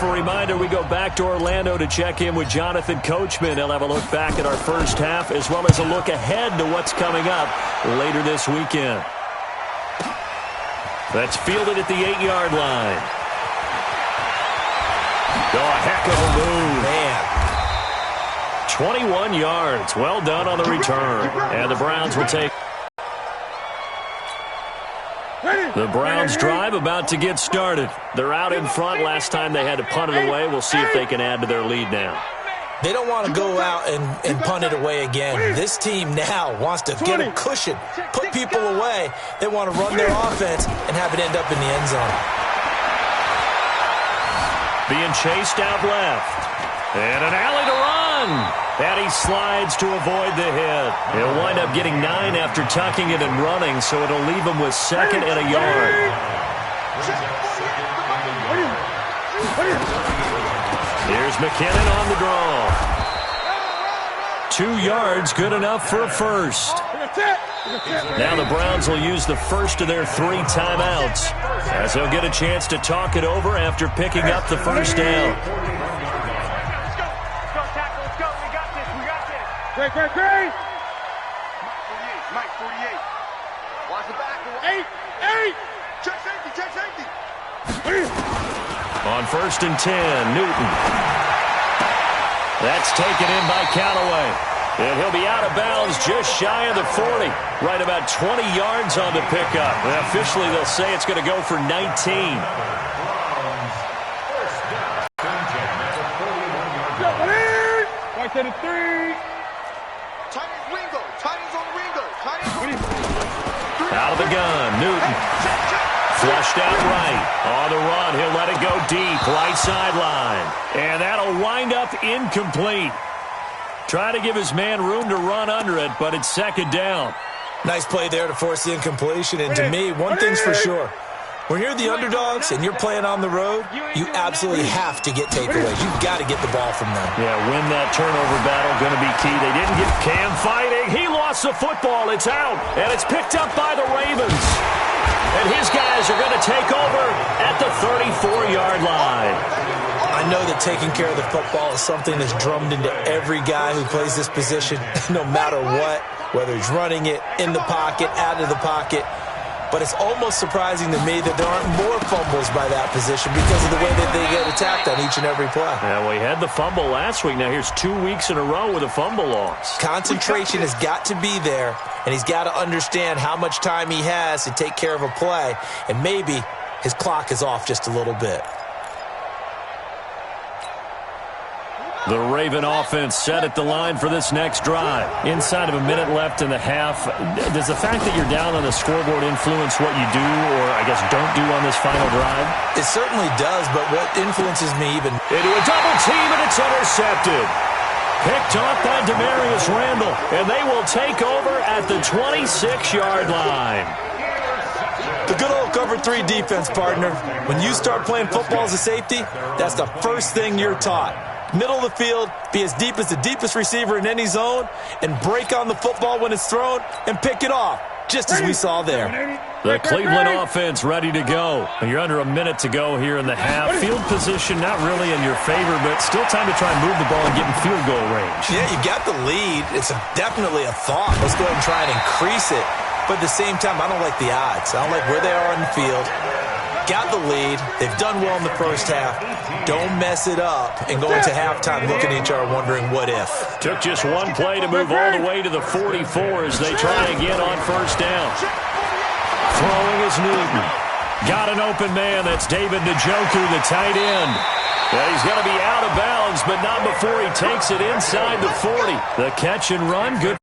A reminder, we go back to Orlando to check in with Jonathan Coachman. He'll have a look back at our first half as well as a look ahead to what's coming up later this weekend. That's fielded at the 8-yard line. Oh, a heck of a move. Man. 21 yards. Well done on the return. And the Browns will take. The Browns drive about to get started. They're out in front. Last time they had to punt it away. We'll see if they can add to their lead now. They don't want to go out and punt it away again. This team now wants to get a cushion, put people away. They want to run their offense and have it end up in the end zone. Being chased out left. And an alley to run. And he slides to avoid the hit. He'll wind up getting 9 after tucking it and running, so it'll leave him with 2nd and a yard. Here's McKinnon on the draw. 2 yards, good enough for a first. Now the Browns will use the first of their 3 timeouts, as they'll get a chance to talk it over after picking up the first down. Great. Mike 48. Watch the back. 8. Check safety. On 1st and 10, Newton. That's taken in by Callaway. And he'll be out of bounds just shy of the 40. Right about 20 yards on the pickup. And officially, they'll say it's going to go for 19. Right to the 3. Out of the gun, Newton. Flushed out right. On the run, he'll let it go deep. Right sideline. And that'll wind up incomplete. Try to give his man room to run under it, but it's 2nd down. Nice play there to force the incompletion. And to me, one thing's for sure. When you're the underdogs and you're playing on the road, you absolutely have to get takeaways. You've got to get the ball from them. Yeah, win that turnover battle, going to be key. They didn't get Cam fighting. He lost the football. It's out, and it's picked up by the Ravens. And his guys are going to take over at the 34-yard line. I know that taking care of the football is something that's drummed into every guy who plays this position, no matter what, whether he's running it, in the pocket, out of the pocket. But it's almost surprising to me that there aren't more fumbles by that position because of the way that they get attacked on each and every play. Yeah, well, he had the fumble last week. Now here's 2 weeks in a row with a fumble loss. Concentration has got to be there, and he's got to understand how much time he has to take care of a play, and maybe his clock is off just a little bit. The Raven offense set at the line for this next drive. Inside of a minute left in the half, does the fact that you're down on the scoreboard influence what you do or, I guess, don't do on this final drive? It certainly does, but what influences me even... Into a double team, and it's intercepted. Picked off by Demarius Randall, and they will take over at the 26-yard line. The good old cover 3 defense, partner. When you start playing football as a safety, that's the first thing you're taught. Middle of the field, be as deep as the deepest receiver in any zone, and break on the football when it's thrown and pick it off, just as we saw there. The Cleveland offense ready to go. You're under a minute to go here in the half. Field position not really in your favor, but still time to try and move the ball and get in field goal range. Yeah, you got the lead. It's definitely a thought. Let's go ahead and try and increase it. But at the same time, I don't like the odds. I don't like where they are on the field. Got the lead. They've done well in the first half. Don't mess it up and go into halftime looking at each other wondering what if. Took just one play to move all the way to the 44 as they try again on first down. Throwing is Newton. Got an open man. That's David Njoku, the tight end. Yeah, he's going to be out of bounds, but not before he takes it inside the 40. The catch and run, good